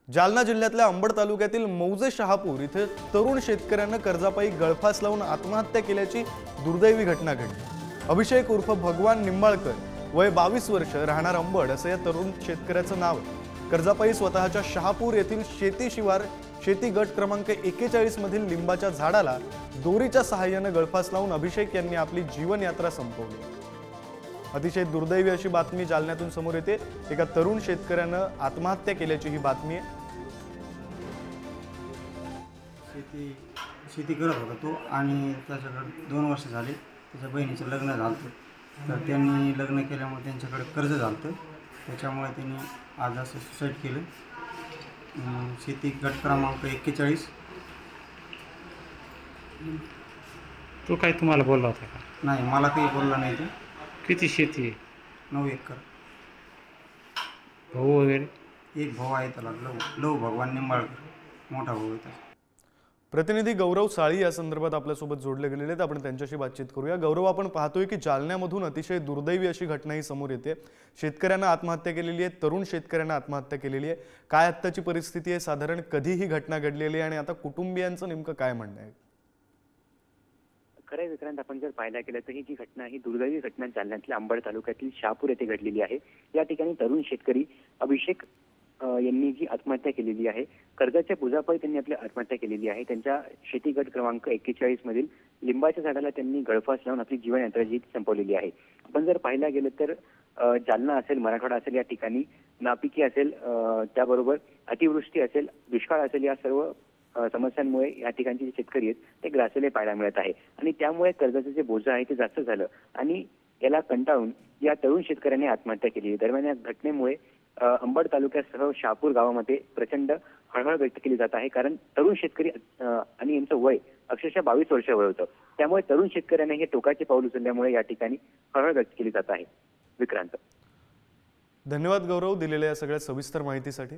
जालना जिल्ह्यातल्या अंबड तालुक्यातील मौजे शहापूर इथे तरुण शेतकऱ्यानं कर्जापायी गळफास लावून आत्महत्या केल्याची दुर्दैवी घटना घडली। अभिषेक उर्फ भगवान निंबाळकर, वय 22 वर्ष, राहणार अंबड असं या तरुण शेतकऱ्याचं नाव आहे। कर्जापायी स्वतःच्या शहापूर येथील शेती शिवार शेती गट क्रमांक 41 मधील लिंबाच्या झाडाला दोरीच्या सहाय्याने गळफास लावून अभिषेक यांनी आपली जीवन यात्रा संपवली। अतिशय दुर्दैवी अशी बातमी जालन्यातून समोर येते। एका तरुण शेतकऱ्यानं आत्महत्या केल्याची ही बातमी आहे। शेती करत होता तो आणि त्याच्याकडे 2 वर्ष झाले त्याच्या बहिणीचं लग्न झालं। तर त्यांनी लग्न केल्यामुळे त्यांच्याकडे कर्ज झालं, त्याच्यामुळे त्यांनी आज असं सुसाईड केलं। शेती गट क्रमांक 41। तो काय तुम्हाला बोलला होता का? नाही, मला काही बोलला नाही। ते किती शेती आहे? 9 एकर। भाऊ वगैरे? एक भाऊ आहे त्याला, लव भगवान निंबाळकर, मोठा भाऊ आहे त्याचा। प्रतिनिधी गौरव साळी या संदर्भात आपल्यासोबत जोडले गेलेले आहेत। आपण त्यांच्याशी बातचीत करूया। गौरव, आपण पाहतोय की जालन्यामधून अतिशय दुर्दैवी अशी घटना ही समोर येते। शेतकऱ्यांना आत्महत्या केलेली आहे, तरुण शेतकऱ्यांना आत्महत्या केलेली आहे। काय आत्ताची परिस्थिती आहे, साधारण कधी ही घटना घडलेली आहे आणि आता कुटुंबियांचं नेमकं काय म्हणणं आहे? खरं विक्रांत, आपण जर पाहायला गेलं तर ही घटना ही दुर्दैवी घटना जालन्यातल्या अंबड तालुक्यातील शहापूर येथे घडलेली आहे। या ठिकाणी तरुण शेतकरी अभिषेक यांनी जी आत्महत्या केलेली आहे, कर्जाच्या बोजापायी त्यांनी आपली आत्महत्या केलेली आहे। त्यांच्या शेती गट क्रमांक 41 मधील लिंबाच्या झाडाला त्यांनी गळफास लावून आपली जीवन यात्रा जी संपवलेली आहे। आपण जर पाहायला गेलं तर जालना असेल, मराठवाडा असेल, या ठिकाणी नापिकी असेल, त्याबरोबर अतिवृष्टी असेल, दुष्काळ असेल, या सर्व समस्यांमुळे या ठिकाणचे जे शेतकरी आहेत ते ग्रासलेले पाहायला मिळत आहे आणि त्यामुळे कर्जाचं जे बोजा आहे ते जास्त झालं आणि याला कंटाळून या तरुण शेतकऱ्यांनी आत्महत्या केली। दरम्यान या घटनेमुळे अंबड तालुक्यासह शहापूर गावामध्ये प्रचंड हळहळ व्यक्त केली जात आहे, कारण तरुण शेतकरी आणि यांचं वय अक्षरशः 22 वर्ष वय होतं। त्यामुळे तरुण शेतकऱ्यांनी हे टोकाचे पाऊल उचलल्यामुळे या ठिकाणी हळहळ व्यक्त केली जात आहे। विक्रांत, धन्यवाद गौरव, दिलेल्या या सगळ्या सविस्तर माहितीसाठी।